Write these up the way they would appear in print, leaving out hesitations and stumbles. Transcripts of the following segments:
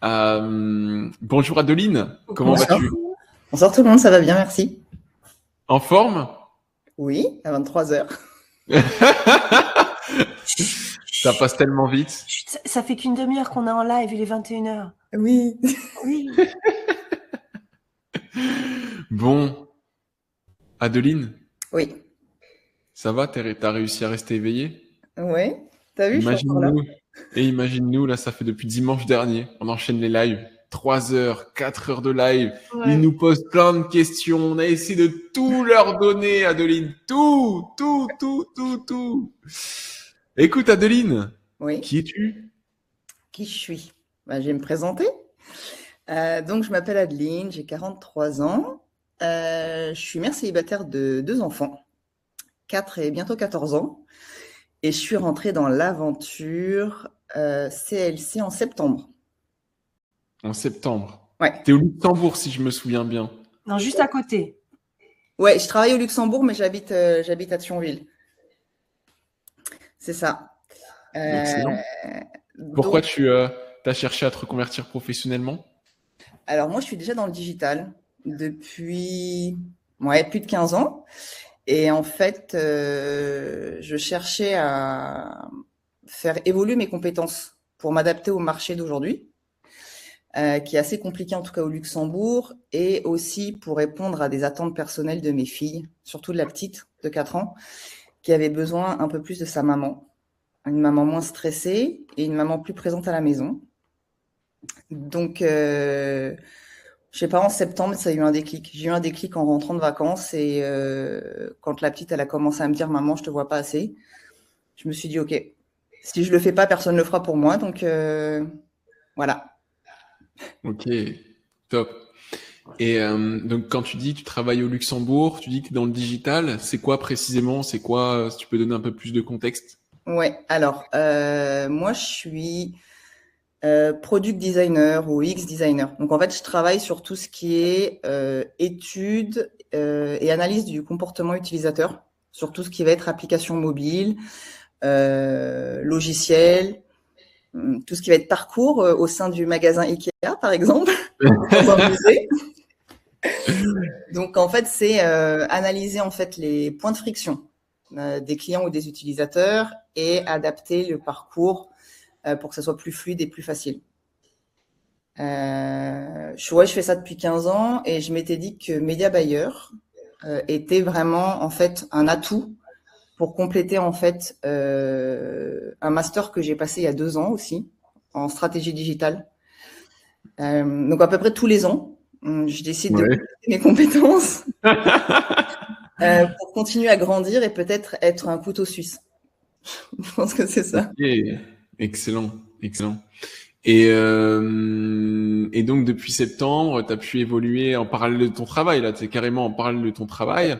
Bonjour Adeline, comment Bonsoir. vas-tu? Bonsoir tout le monde, ça va bien, merci. En forme? Oui, à 23 heures. Ça passe tellement vite. Chut, ça fait qu'une demi-heure qu'on est en live, il est 21h. Oui. Oui. Bon, Adeline, Oui. ça va? T'as réussi à rester éveillée? Ouais. T'as vu, je suis encore là. Imagine-nous. Et imagine-nous, là, ça fait depuis dimanche dernier. On enchaîne les lives. 3 heures, 4 heures de live. Ils Ouais. nous posent plein de questions. On a essayé de tout leur donner, Adeline. Tout, tout, tout, tout, tout. Écoute, Adeline, Oui. qui es-tu? Qui je suis? Je vais me présenter. Donc, je m'appelle Adeline, j'ai 43 ans. Je suis mère célibataire de 2 enfants, 4 et bientôt 14 ans. Et je suis rentrée dans l'aventure CLC en septembre. En septembre. Ouais. T'es au Luxembourg, si je me souviens bien. Non, juste à côté. Ouais, je travaille au Luxembourg, mais j'habite à Thionville. C'est ça. Excellent. Pourquoi tu as cherché à te reconvertir professionnellement? Alors moi, je suis déjà dans le digital depuis plus de 15 ans. Et en fait, je cherchais à faire évoluer mes compétences pour m'adapter au marché d'aujourd'hui, qui est assez compliqué en tout cas au Luxembourg, et aussi pour répondre à des attentes personnelles de mes filles, surtout de la petite de 4 ans, qui avait besoin un peu plus de sa maman. Une maman moins stressée et une maman plus présente à la maison. Donc, je sais pas, en septembre, ça a eu un déclic. J'ai eu un déclic en rentrant de vacances et quand la petite, elle a commencé à me dire « Maman, je te vois pas assez », je me suis dit « Ok, si je le fais pas, personne ne le fera pour moi. » Donc, voilà. Ok, top. Et donc quand tu dis que tu travailles au Luxembourg, tu dis que tu es dans le digital, c'est quoi précisément? C'est quoi, si tu peux donner un peu plus de contexte? Ouais, alors, moi, je suis product designer ou UX designer. Donc, en fait, je travaille sur tout ce qui est études et analyse du comportement utilisateur, sur tout ce qui va être application mobile, logiciel, tout ce qui va être parcours au sein du magasin Ikea, par exemple, dans un musée. Donc, en fait, c'est analyser en fait les points de friction des clients ou des utilisateurs et adapter le parcours pour que ça soit plus fluide et plus facile. Je fais ça depuis 15 ans et je m'étais dit que Media Buyer était vraiment en fait un atout pour compléter en fait un master que j'ai passé il y a 2 ans aussi en stratégie digitale. Donc à peu près tous les ans, je décide de Ouais. compléter mes compétences pour continuer à grandir et peut-être être un couteau suisse. Je pense que c'est ça. Ok, excellent, excellent. Et donc depuis septembre, tu as pu évoluer en parallèle de ton travail, là, tu es carrément en parallèle de ton travail.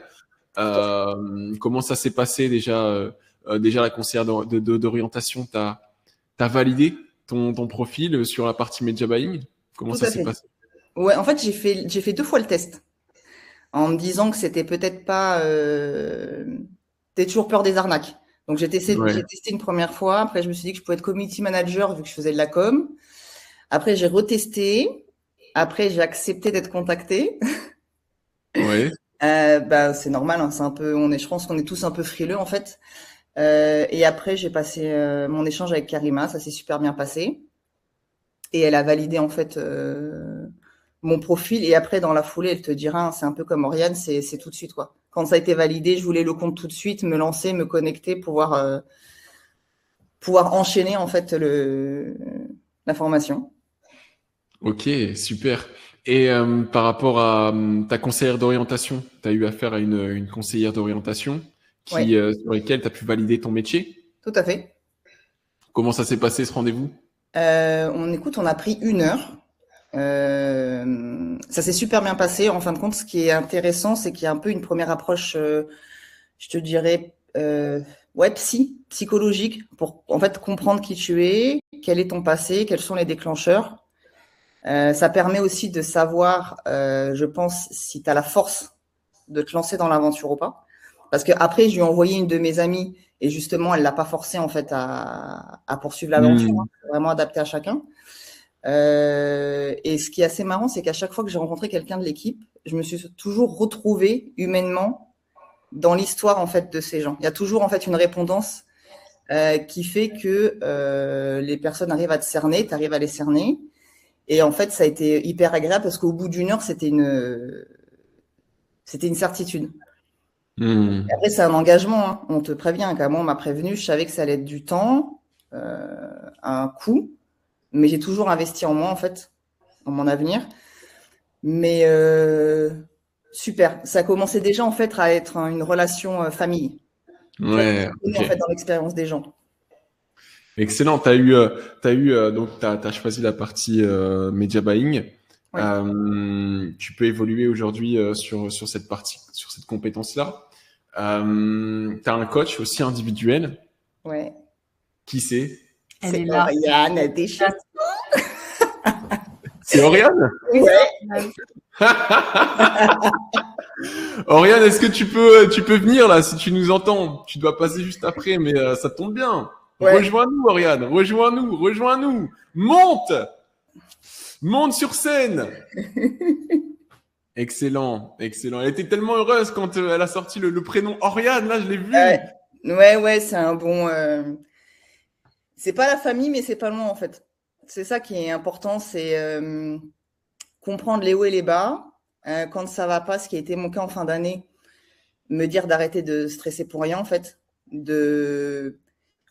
Comment ça s'est passé déjà la conseillère d'orientation, t'as validé ton profil sur la partie media buying? Comment Tout ça à s'est fait. passé? Ouais, en fait, j'ai fait 2 fois le test en me disant que c'était peut-être pas. T'as toujours peur des arnaques. Donc j'ai Ouais. testé une première fois. Après, je me suis dit que je pouvais être community manager vu que je faisais de la com. Après, j'ai retesté. Après, j'ai accepté d'être contactée. Ouais. C'est normal, hein, je pense qu'on est tous un peu frileux en fait. Et après, j'ai passé mon échange avec Karima, ça s'est super bien passé. Et elle a validé en fait mon profil. Et après, dans la foulée, elle te dira, hein, c'est un peu comme Oriane, c'est tout de suite quoi. Quand ça a été validé, je voulais le compte tout de suite, me lancer, me connecter, pouvoir enchaîner en fait la formation. Ok, super. Et par rapport à ta conseillère d'orientation, tu as eu affaire à une conseillère d'orientation Oui, sur laquelle tu as pu valider ton métier. tout à fait. Comment ça s'est passé ce rendez-vous? On a pris 1 heure. Ça s'est super bien passé. En fin de compte, ce qui est intéressant, c'est qu'il y a un peu une première approche, je te dirais, psychologique, pour en fait comprendre qui tu es, quel est ton passé, quels sont les déclencheurs. Ça permet aussi de savoir, je pense, si tu as la force de te lancer dans l'aventure ou pas. Parce que après, je lui ai envoyé une de mes amies et justement, elle l'a pas forcé en fait à poursuivre l'aventure. Hein. C'est vraiment adapté à chacun. Et ce qui est assez marrant, c'est qu'à chaque fois que j'ai rencontré quelqu'un de l'équipe, je me suis toujours retrouvée humainement dans l'histoire en fait de ces gens. Il y a toujours en fait une répondance qui fait que les personnes arrivent à te cerner, tu arrives à les cerner. Et en fait, ça a été hyper agréable parce qu'au bout d'une heure, c'était une certitude. Après, c'est un engagement, hein. On te prévient. Quand moi, on m'a prévenu, je savais que ça allait être du temps, un coût, mais j'ai toujours investi en moi, en fait, en mon avenir. Mais super. Ça commençait déjà, en fait, à être une relation famille. Ouais, En fait, dans l'expérience des gens. Excellent. Donc, t'as choisi la partie media buying. Oui. Tu peux évoluer aujourd'hui sur cette partie, sur cette compétence-là. T'as un coach aussi individuel. Ouais. Qui c'est? Elle est C'est là. Oriane Deschamps. C'est Oriane? Ouais. Oriane, est-ce que tu peux venir là si tu nous entends? Tu dois passer juste après, mais ça tombe bien. Ouais. Rejoins-nous, Oriane. Rejoins-nous. Monte sur scène. Excellent. Elle était tellement heureuse quand elle a sorti le prénom Oriane. Là, je l'ai vu. Ouais, c'est un bon. C'est pas la famille, mais c'est pas loin en fait. C'est ça qui est important, c'est comprendre les hauts et les bas. Quand ça va pas, ce qui a été mon cas en fin d'année, me dire d'arrêter de stresser pour rien en fait.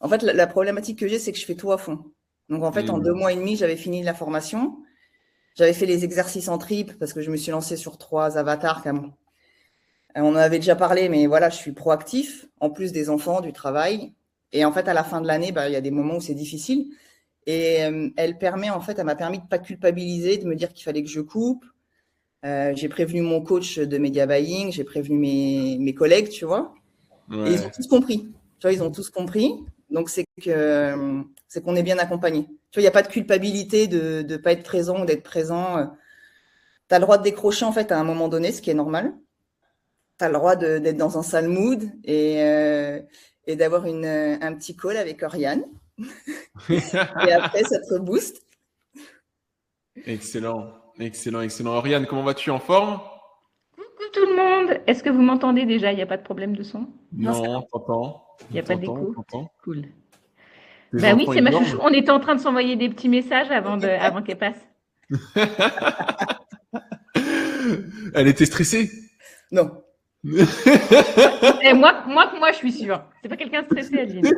En fait, la problématique que j'ai, c'est que je fais tout à fond. Donc en fait, en 2 mois et demi, j'avais fini la formation. J'avais fait les exercices en triple parce que je me suis lancée sur 3 avatars quand même. On en avait déjà parlé, mais voilà, je suis proactif, en plus des enfants, du travail. Et en fait, à la fin de l'année, il y a des moments où c'est difficile. Et elle m'a permis de pas culpabiliser, de me dire qu'il fallait que je coupe. J'ai prévenu mon coach de media buying, j'ai prévenu mes collègues, tu vois. Ouais. Et ils ont tous compris. Tu vois, ils ont tous compris. Donc, c'est qu'on est bien accompagné. Tu vois, il n'y a pas de culpabilité de ne pas être présent ou d'être présent. Tu as le droit de décrocher, en fait, à un moment donné, ce qui est normal. Tu as le droit d'être dans un sale mood et d'avoir un petit call avec Oriane. Et après, ça te rebooste. Excellent. Oriane, comment vas-tu? En forme? Coucou tout le monde. Est-ce que vous m'entendez déjà? Il n'y a pas de problème de son? Non, t'entends. Il n'y a pas d'écho? T'entends. Cool. Tes Bah oui, enfants, c'est ils ma dorment? chouchou. On était en train de s'envoyer des petits messages avant qu'elle passe. Elle était stressée? Non. Et moi, je suis sûre. C'est pas quelqu'un de stressé, Adeline.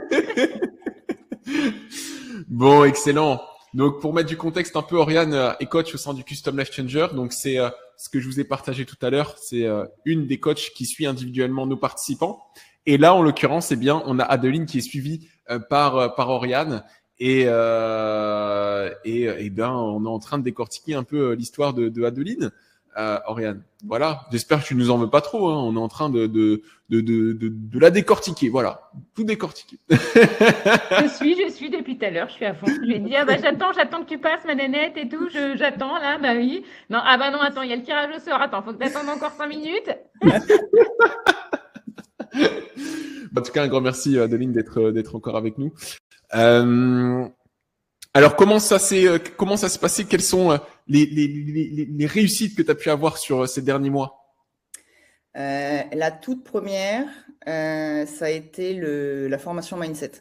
Bon, excellent. Donc, pour mettre du contexte un peu, Oriane est coach au sein du Custom Life Changer. Donc, c'est ce que je vous ai partagé tout à l'heure. C'est une des coachs qui suit individuellement nos participants. Et là, en l'occurrence, eh bien, on a Adeline qui est suivie par Oriane. Et ben, on est en train de décortiquer un peu l'histoire de Adeline. Oriane, voilà. J'espère que tu nous en veux pas trop. Hein. On est en train de la décortiquer. Voilà, tout décortiquer. Je suis depuis tout à l'heure. Je suis à fond. Je lui ai dit j'attends que tu passes ma nénette et tout. J'attends là. Bah oui. Non non attends, il y a le tirage au sort. Attends, faut que t'attendes encore 5 minutes. En tout cas, un grand merci Adeline d'être encore avec nous. Alors, comment ça s'est passé? Quelles sont les réussites que tu as pu avoir sur ces derniers mois? La toute première, ça a été la formation mindset.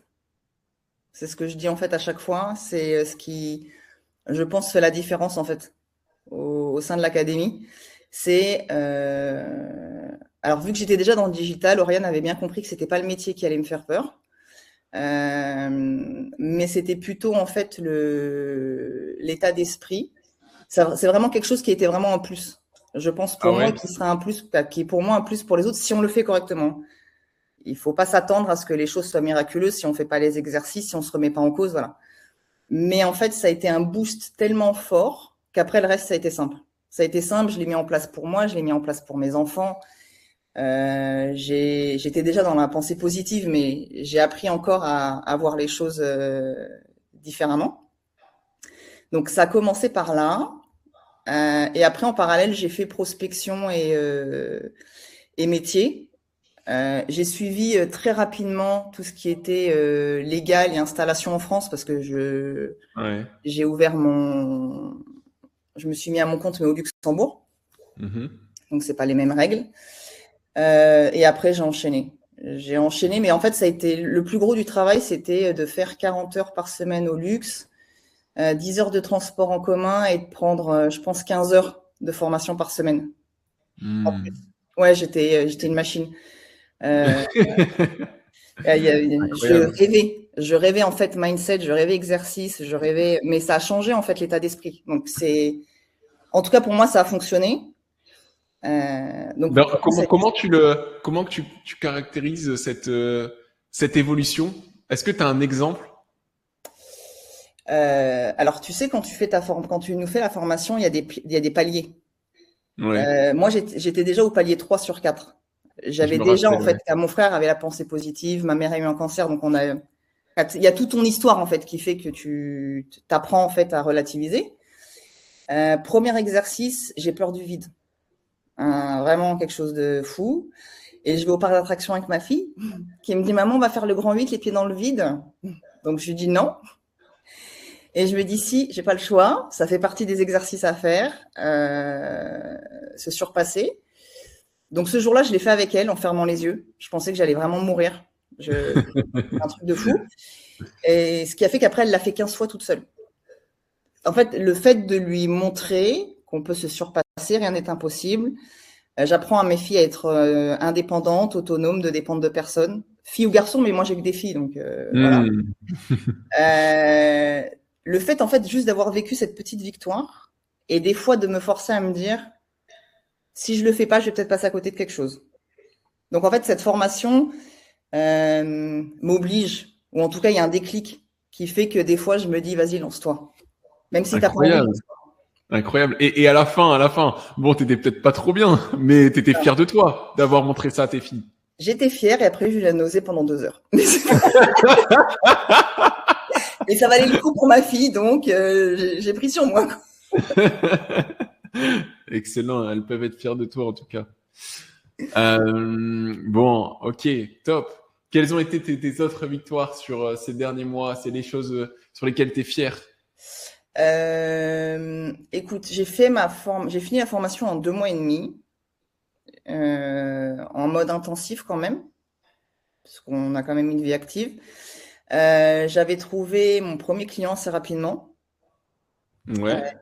C'est ce que je dis en fait à chaque fois. C'est ce qui, je pense, fait la différence en fait au sein de l'académie. C'est alors vu que j'étais déjà dans le digital, Oriane avait bien compris que c'était pas le métier qui allait me faire peur. Mais c'était plutôt en fait l'état d'esprit. C'est vraiment quelque chose qui était vraiment un plus. Je pense pour moi qui sera un plus, qui est pour moi un plus pour les autres si on le fait correctement. Il faut pas s'attendre à ce que les choses soient miraculeuses si on fait pas les exercices, si on se remet pas en cause, voilà. Mais en fait, ça a été un boost tellement fort qu'après le reste, ça a été simple. Ça a été simple, je l'ai mis en place pour moi, je l'ai mis en place pour mes enfants. J'étais déjà dans la pensée positive, mais j'ai appris encore à voir les choses différemment. Donc, ça a commencé par là. Et après, en parallèle, j'ai fait prospection et métier. J'ai suivi très rapidement tout ce qui était légal et installation en France parce que j'ai ouvert je me suis mis à mon compte mais au Luxembourg. Donc c'est pas les mêmes règles. Et après j'ai enchaîné, mais en fait ça a été le plus gros du travail, c'était de faire 40 heures par semaine au luxe, 10 heures de transport en commun et de prendre je pense 15 heures de formation par semaine. En plus. Ouais, j'étais une machine. Je rêvais en fait mindset, je rêvais exercice, mais ça a changé en fait l'état d'esprit. Donc en tout cas pour moi ça a fonctionné. Donc comment tu caractérises cette évolution? Est-ce que tu as un exemple? Alors tu sais quand tu nous fais la formation, il y a des paliers. Ouais. Moi j'étais déjà au palier 3 sur 4. J'avais déjà en fait, mon frère avait la pensée positive, ma mère a eu un cancer, donc il y a toute ton histoire en fait qui fait que tu t'apprends en fait à relativiser. Premier exercice, j'ai peur du vide, vraiment quelque chose de fou. Et je vais au parc d'attractions avec ma fille qui me dit maman on va faire le grand 8 les pieds dans le vide. Donc je lui dis non. Et je me dis si, j'ai pas le choix, ça fait partie des exercices à faire, se surpasser. Donc ce jour-là, je l'ai fait avec elle en fermant les yeux. Je pensais que j'allais vraiment mourir. Un truc de fou. Et ce qui a fait qu'après, elle l'a fait 15 fois toute seule. En fait, le fait de lui montrer qu'on peut se surpasser, rien n'est impossible. J'apprends à mes filles à être indépendantes, autonomes, de dépendre de personne. Filles ou garçons, mais moi j'ai que des filles, donc voilà. Le fait, en fait, juste d'avoir vécu cette petite victoire et des fois de me forcer à me dire si je le fais pas, je vais peut-être passer à côté de quelque chose. Donc, en fait, cette formation m'oblige, ou en tout cas, il y a un déclic qui fait que des fois, je me dis, vas-y, lance-toi. Même si t'as pas envie. Incroyable. Et à la fin, bon, t'étais peut-être pas trop bien, mais t'étais fière de toi d'avoir montré ça à tes filles. J'étais fière et après, j'ai eu la nausée pendant 2 heures. Et ça valait le coup pour ma fille, donc j'ai pris sur moi. Excellent, elles peuvent être fières de toi en tout cas. Bon, ok, top. Quelles ont été tes autres victoires sur ces derniers mois? C'est les choses sur lesquelles tu es fière? Écoute, j'ai fini la formation en 2 mois et demi, en mode intensif quand même, parce qu'on a quand même une vie active. J'avais trouvé mon premier client assez rapidement.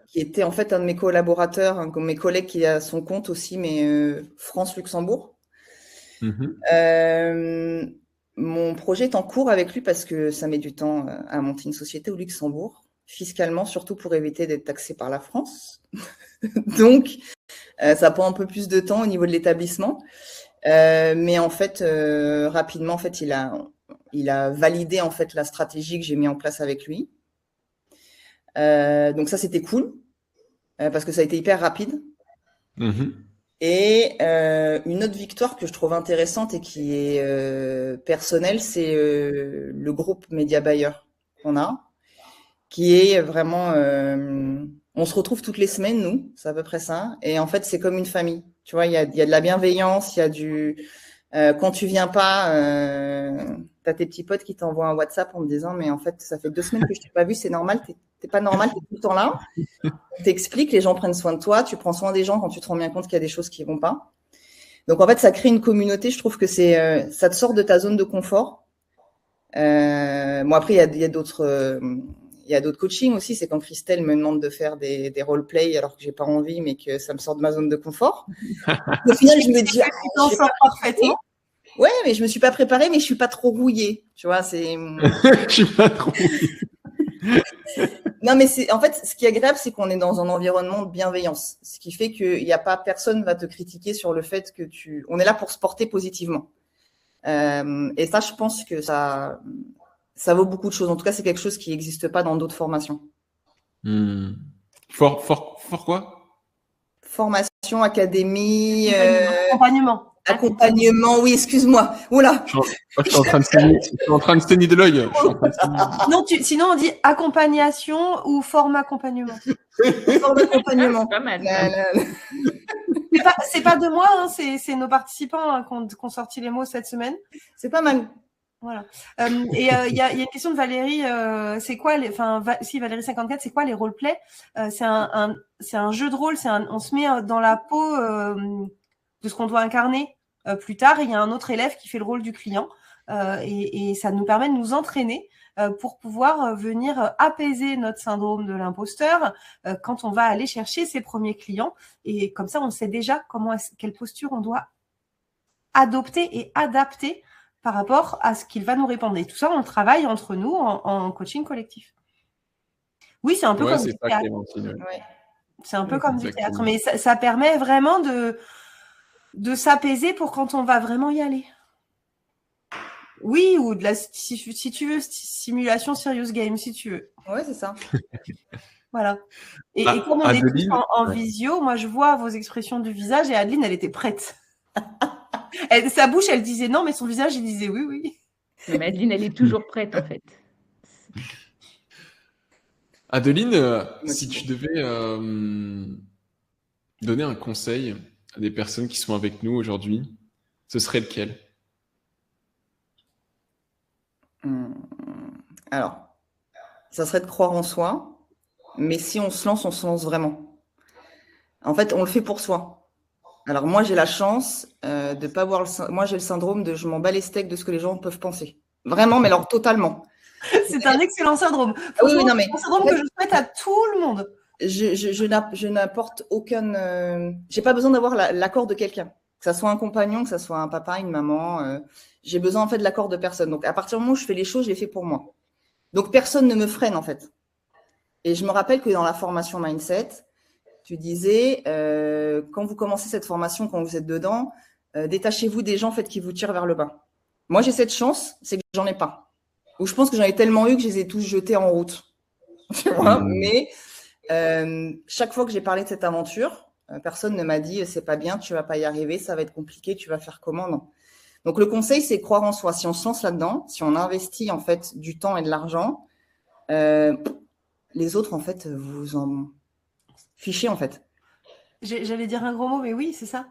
Qui était en fait un de mes collaborateurs, un de mes collègues qui a son compte aussi, mais France-Luxembourg. Mon projet est en cours avec lui parce que ça met du temps à monter une société au Luxembourg, fiscalement, surtout pour éviter d'être taxé par la France. Donc, ça prend un peu plus de temps au niveau de l'établissement. Mais en fait, rapidement, en fait, il a validé en fait la stratégie que j'ai mis en place avec lui. Donc ça c'était cool parce que ça a été hyper rapide. Et une autre victoire que je trouve intéressante et qui est personnelle, c'est le groupe Média Buyer qu'on a, qui est vraiment on se retrouve toutes les semaines, nous, c'est à peu près ça, et en fait c'est comme une famille, tu vois, il y a de la bienveillance, il y a du quand tu viens pas, t'as tes petits potes qui t'envoient un WhatsApp en te disant mais en fait ça fait 2 semaines que je t'ai pas vu, c'est normal, t'es pas normal, t'es tout le temps là. T'expliques, les gens prennent soin de toi, tu prends soin des gens quand tu te rends bien compte qu'il y a des choses qui vont pas. Donc en fait ça crée une communauté, je trouve que ça te sort de ta zone de confort. Bon après il y a d'autres coachings aussi, c'est quand Christelle me demande de faire des roleplay alors que j'ai pas envie mais que ça me sort de ma zone de confort. Au final je me dis tu sors parfaitement. Ouais, mais je me suis pas préparée, mais je suis pas trop rouillée, tu vois, c'est. Je suis pas trop rouillée. Non, mais en fait, ce qui est agréable, c'est qu'on est dans un environnement de bienveillance, ce qui fait qu'il y a pas personne va te critiquer sur le fait que on est là pour se porter positivement. Et ça, je pense que ça vaut beaucoup de choses. En tout cas, c'est quelque chose qui n'existe pas dans d'autres formations. Fort quoi? Formation, académie, accompagnement, oui, excuse-moi. Oula. Je suis en train de saigner de l'œil. Non, sinon on dit accompagnation ou forme accompagnement. Forme accompagnement. Pas mal. C'est pas de moi, hein, c'est nos participants hein, qui ont sorti les mots cette semaine. C'est pas mal. Voilà. Il y a une question de Valérie. C'est quoi si Valérie 54, c'est quoi les roleplays? C'est un jeu de rôle. On se met dans la peau de ce qu'on doit incarner plus tard. Il y a un autre élève qui fait le rôle du client et ça nous permet de nous entraîner pour pouvoir venir apaiser notre syndrome de l'imposteur quand on va aller chercher ses premiers clients. Et comme ça, on sait déjà quelle posture on doit adopter et adapter par rapport à ce qu'il va nous répondre. Et tout ça, on le travaille entre nous en coaching collectif. Oui, c'est un peu comme du théâtre. C'est un peu comme du théâtre, mais ça permet vraiment de s'apaiser pour quand on va vraiment y aller. Oui, ou si tu veux, simulation serious game, si tu veux. Ouais, c'est ça. Voilà. Et comme on est tous en visio, moi, je vois vos expressions du visage et Adeline, elle était prête. Sa bouche, elle disait non, mais son visage, il disait oui, oui. Mais Adeline, elle est toujours prête, en fait. Adeline, si tu devais donner un conseil à des personnes qui sont avec nous aujourd'hui, ce serait lequel? Alors, ça serait de croire en soi, mais si on se lance vraiment. En fait, on le fait pour soi. Alors moi, j'ai la chance de pas avoir moi, j'ai le syndrome de je m'en bats les steaks de ce que les gens peuvent penser. Vraiment, mais alors totalement. C'est un excellent syndrome. Oui, non, mais c'est un syndrome que je souhaite à tout le monde. Je n'apporte aucun. J'ai pas besoin d'avoir l'accord de quelqu'un. Que ça soit un compagnon, que ça soit un papa, une maman. J'ai besoin en fait de l'accord de personne. Donc à partir du moment où je fais les choses, je les fais pour moi. Donc personne ne me freine en fait. Et je me rappelle que dans la formation mindset, tu disais, quand vous commencez cette formation, quand vous êtes dedans, détachez-vous des gens en fait, qui vous tirent vers le bas. Moi, j'ai cette chance, c'est que j'en ai pas. Ou je pense que j'en ai tellement eu que je les ai tous jetés en route. Tu vois, mais chaque fois que j'ai parlé de cette aventure, personne ne m'a dit c'est pas bien, tu vas pas y arriver, ça va être compliqué, tu vas faire comment? Non. Donc le conseil, c'est croire en soi. Si on se lance là-dedans, si on investit en fait du temps et de l'argent, les autres en fait vous en fichez en fait. J'allais dire un gros mot, mais oui, c'est ça.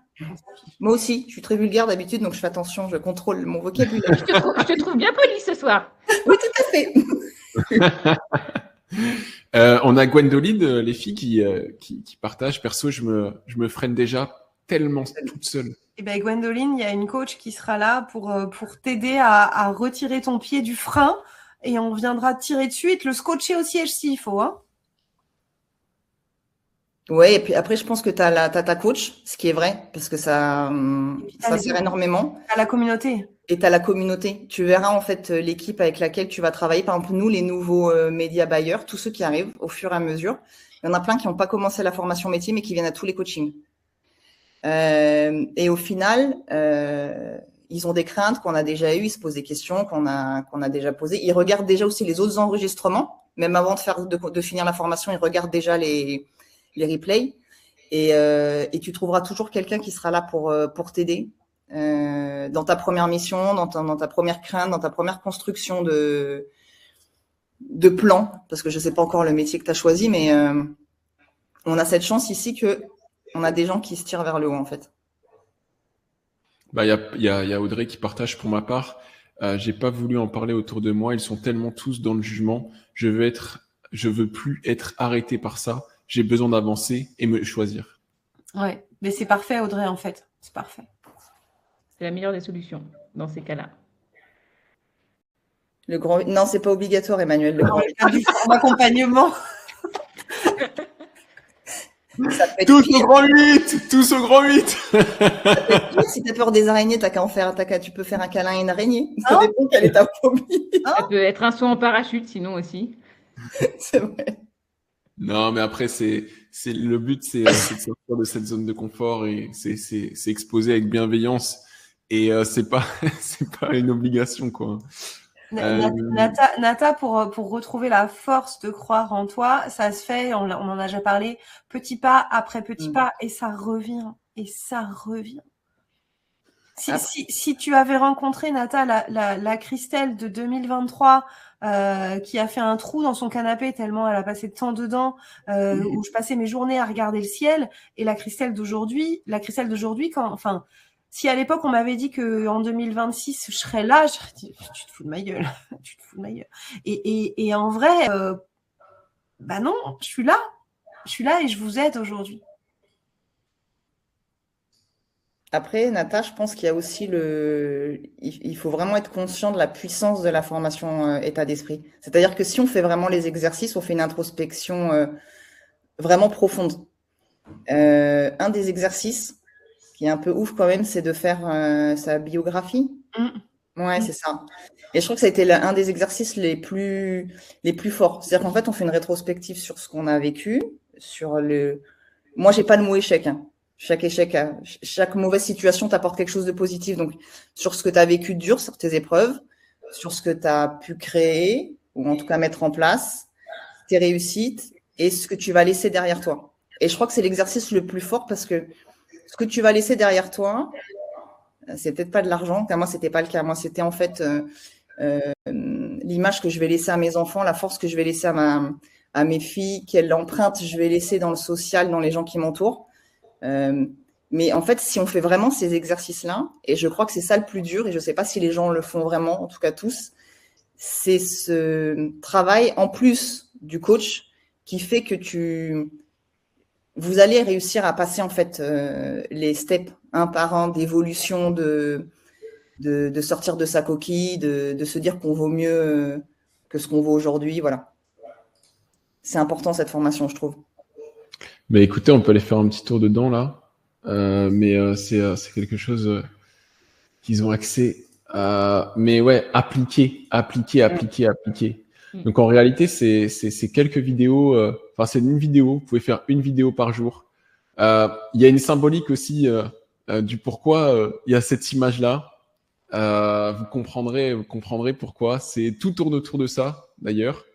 Moi aussi, je suis très vulgaire d'habitude, donc je fais attention, je contrôle mon vocabulaire. Je te trouve bien polie ce soir. Oui, tout à fait. On a Gwendoline, les filles, qui partagent. Perso, je me freine déjà tellement toute seule. Et ben Gwendoline, il y a une coach qui sera là pour t'aider à retirer ton pied du frein et on viendra te tirer dessus et te le scotcher au siège s'il faut. Hein. Ouais, et puis après, je pense que t'as ta coach, ce qui est vrai, parce que ça sert énormément. T'as la communauté. Et t'as la communauté. Tu verras en fait l'équipe avec laquelle tu vas travailler. Par exemple, nous, les nouveaux médias buyers, tous ceux qui arrivent au fur et à mesure, il y en a plein qui n'ont pas commencé la formation métier, mais qui viennent à tous les coachings. Et au final, ils ont des craintes qu'on a déjà eues, ils se posent des questions qu'on a déjà posées. Ils regardent déjà aussi les autres enregistrements, même avant de finir la formation, ils regardent déjà les replays. Et tu trouveras toujours quelqu'un qui sera là pour t'aider dans ta première mission, dans ta première crainte, dans ta première construction de plan, parce que je sais pas encore le métier que tu as choisi, mais on a cette chance ici que on a des gens qui se tirent vers le haut en fait. Bah, il y a Audrey qui partage pour ma part. J'ai pas voulu en parler autour de moi. Ils sont tellement tous dans le jugement. Je veux plus être arrêté par ça. J'ai besoin d'avancer et me choisir. Ouais, mais c'est parfait, Audrey, en fait. C'est parfait. C'est la meilleure des solutions dans ces cas-là. Non, c'est pas obligatoire, Emmanuel. Le format accompagnement. Tous au grand 8. Tous au grand 8. Si t'as peur des araignées, tu peux faire un câlin à une araignée. Ça dépend quelle est ta phobie. Ça peut être un saut en parachute, sinon aussi. C'est vrai. Non, mais après, le but, c'est de sortir de cette zone de confort et c'est exposer avec bienveillance. Et c'est pas une obligation, quoi. Nata, pour retrouver la force de croire en toi, ça se fait, on en a déjà parlé, petit pas après petit pas, et ça revient, et ça revient. Si tu avais rencontré, Nata, la Christelle de 2023 qui a fait un trou dans son canapé tellement elle a passé de temps dedans, où je passais mes journées à regarder le ciel, et la Christelle d'aujourd'hui, si à l'époque on m'avait dit qu'en 2026 je serais là, j'aurais dit tu te fous de ma gueule, tu te fous de ma gueule. Et en vrai, bah non, je suis là et je vous aide aujourd'hui. Après, Nata, je pense qu'il y a aussi il faut vraiment être conscient de la puissance de la formation état d'esprit. C'est-à-dire que si on fait vraiment les exercices, on fait une introspection vraiment profonde. Un des exercices qui est un peu ouf quand même, c'est de faire sa biographie. Ouais, c'est ça. Et je trouve que ça a été un des exercices les plus forts. C'est-à-dire qu'en fait, on fait une rétrospective sur ce qu'on a vécu, Moi, j'ai pas le mot échec, hein. Chaque échec, chaque mauvaise situation t'apporte quelque chose de positif. Donc, sur ce que tu as vécu de dur, sur tes épreuves, sur ce que tu as pu créer, ou en tout cas mettre en place, tes réussites, et ce que tu vas laisser derrière toi. Et je crois que c'est l'exercice le plus fort parce que ce que tu vas laisser derrière toi, c'est peut-être pas de l'argent, car moi, c'était pas le cas. Moi, c'était en fait l'image que je vais laisser à mes enfants, la force que je vais laisser à mes filles, quelle empreinte je vais laisser dans le social, dans les gens qui m'entourent. Mais en fait, si on fait vraiment ces exercices-là, et je crois que c'est ça le plus dur, et je ne sais pas si les gens le font vraiment, en tout cas tous, c'est ce travail en plus du coach qui fait que vous allez réussir à passer en fait les steps un par un d'évolution, de sortir de sa coquille, de se dire qu'on vaut mieux que ce qu'on vaut aujourd'hui. Voilà. C'est important cette formation, je trouve. Mais écoutez, on peut aller faire un petit tour dedans là, mais c'est quelque chose qu'ils ont accès. Mais ouais, appliquer. Donc en réalité, c'est quelques vidéos. Enfin, c'est une vidéo. Vous pouvez faire une vidéo par jour. Il y a une symbolique aussi du pourquoi il y a cette image là. Vous comprendrez pourquoi. C'est tout tourne autour de ça d'ailleurs.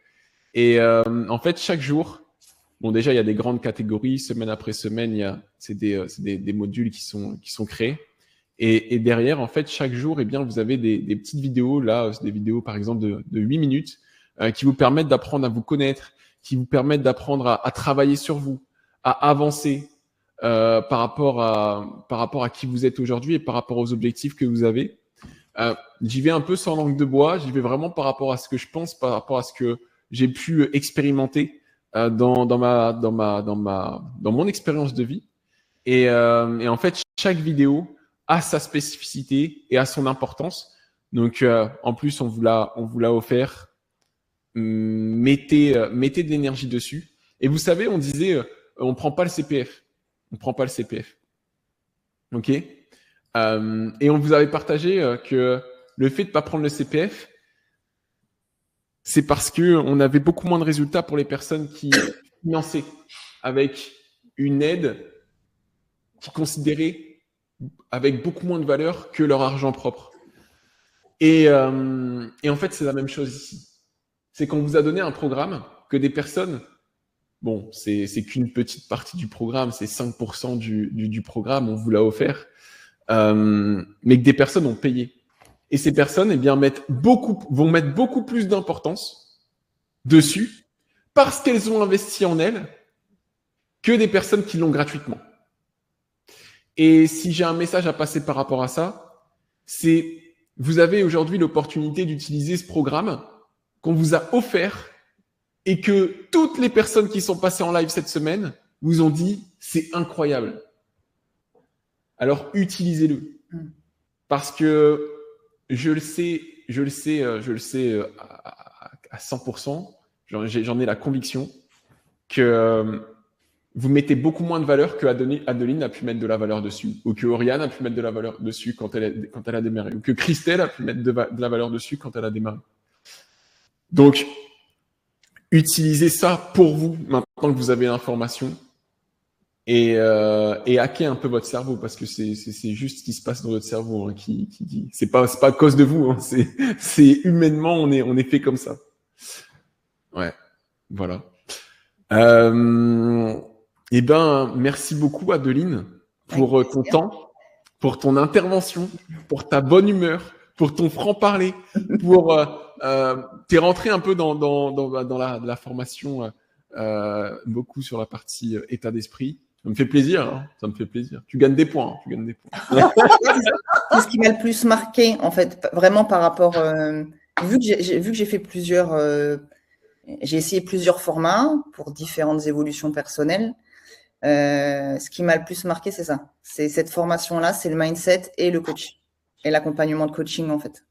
Et en fait, chaque jour. Bon, déjà, il y a des grandes catégories. Semaine après semaine, c'est des modules qui sont créés. Et derrière, en fait, chaque jour, eh bien, vous avez des petites vidéos. Là, c'est des vidéos, par exemple, de 8 minutes qui vous permettent d'apprendre à vous connaître, qui vous permettent d'apprendre à travailler sur vous, à avancer par rapport à qui vous êtes aujourd'hui et par rapport aux objectifs que vous avez. J'y vais un peu sans langue de bois. J'y vais vraiment par rapport à ce que je pense, par rapport à ce que j'ai pu expérimenter dans mon expérience de vie. Et en fait, chaque vidéo a sa spécificité et a son importance. Donc, en plus, on vous l'a offert. Mettez de l'énergie dessus. Et vous savez, on disait, on prend pas le CPF. OK? Et on vous avait partagé que le fait de pas prendre le CPF, c'est parce que on avait beaucoup moins de résultats pour les personnes qui finançaient avec une aide qui considérait avec beaucoup moins de valeur que leur argent propre. Et en fait, c'est la même chose ici. C'est qu'on vous a donné un programme que des personnes, bon, c'est qu'une petite partie du programme, c'est 5% du programme, on vous l'a offert, mais que des personnes ont payé. Et ces personnes, eh bien, vont mettre beaucoup plus d'importance dessus parce qu'elles ont investi en elles que des personnes qui l'ont gratuitement. Et si j'ai un message à passer par rapport à ça, c'est vous avez aujourd'hui l'opportunité d'utiliser ce programme qu'on vous a offert et que toutes les personnes qui sont passées en live cette semaine vous ont dit c'est incroyable. Alors utilisez-le parce que je le sais à 100%. J'en ai la conviction que vous mettez beaucoup moins de valeur que Adeline a pu mettre de la valeur dessus, ou que Oriane a pu mettre de la valeur dessus quand elle a démarré, ou que Christelle a pu mettre de la valeur dessus quand elle a démarré. Donc, utilisez ça pour vous maintenant que vous avez l'information et hacker un peu votre cerveau parce que c'est juste ce qui se passe dans votre cerveau hein, qui c'est pas à cause de vous, hein, c'est humainement on est fait comme ça. Ouais, voilà. Eh ben, merci beaucoup Adeline pour ton temps. pour ton intervention, pour ta bonne humeur, pour ton franc-parler, pour t'es rentré un peu dans la formation beaucoup sur la partie état d'esprit. Ça me fait plaisir, hein, ça me fait plaisir. Tu gagnes des points, tu gagnes des points. C'est ce qui m'a le plus marqué, en fait, vraiment par rapport. Vu que j'ai fait j'ai essayé plusieurs formats pour différentes évolutions personnelles. Ce qui m'a le plus marqué, c'est ça. C'est cette formation-là, c'est le mindset et le coach et l'accompagnement de coaching, en fait.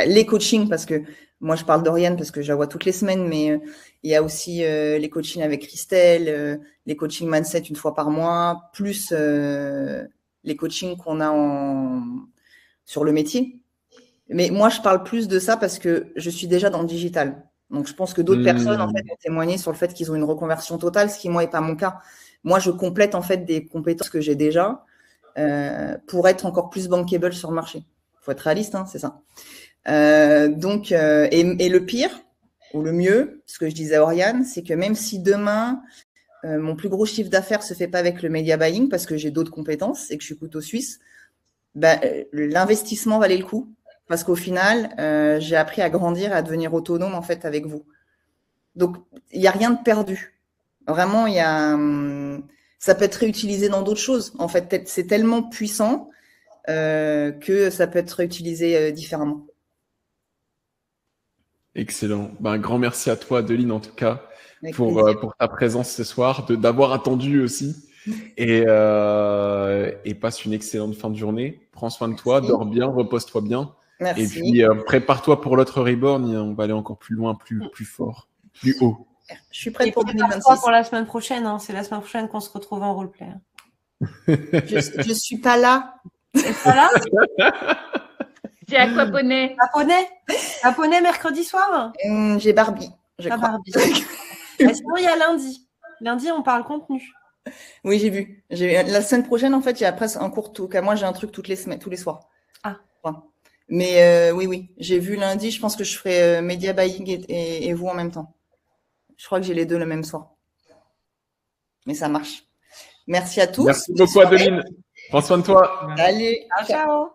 Les coachings, parce que moi, je parle d'Oriane parce que je la vois toutes les semaines, mais il y a aussi les coachings avec Christelle, les coachings mindset une fois par mois, plus les coachings qu'on a sur le métier. Mais moi, je parle plus de ça parce que je suis déjà dans le digital. Donc, je pense que d'autres personnes, en fait, ont témoigné sur le fait qu'ils ont une reconversion totale, ce qui, moi, n'est pas mon cas. Moi, je complète, en fait, des compétences que j'ai déjà pour être encore plus bankable sur le marché. Il faut être réaliste, hein, c'est ça. Et le pire, ou le mieux, ce que je disais à Oriane, c'est que même si demain, mon plus gros chiffre d'affaires se fait pas avec le media buying parce que j'ai d'autres compétences et que je suis couteau suisse, l'investissement valait le coup. Parce qu'au final, j'ai appris à grandir et à devenir autonome, en fait, avec vous. Donc, il n'y a rien de perdu. Vraiment, ça peut être réutilisé dans d'autres choses. En fait, c'est tellement puissant que ça peut être réutilisé différemment. Excellent. Un grand merci à toi, Adeline, en tout cas, pour ta présence ce soir, d'avoir attendu aussi. Et passe une excellente fin de journée. Prends soin de toi, dors bien, repose-toi bien. Merci. Et puis, prépare-toi pour l'autre Reborn. On va aller encore plus loin, plus fort, plus haut. Je suis prête pour 2026. Pour la semaine prochaine. Hein. C'est la semaine prochaine qu'on se retrouve en roleplay. Je suis pas là. T'es pas là? J'ai aquaponé. Aquaponé mercredi soir? J'ai Barbie. Barbie. Sinon, il y a lundi. Lundi, on parle contenu. Oui, j'ai vu. La semaine prochaine, en fait, il y a presque un cours tout. Moi, j'ai un truc toutes les semaines, tous les soirs. Ah. Enfin, mais oui. J'ai vu lundi. Je pense que je ferai Media Buying et vous en même temps. Je crois que j'ai les deux le même soir. Mais ça marche. Merci à tous. Merci beaucoup, Adeline. Prends soin de toi. Allez. Ciao.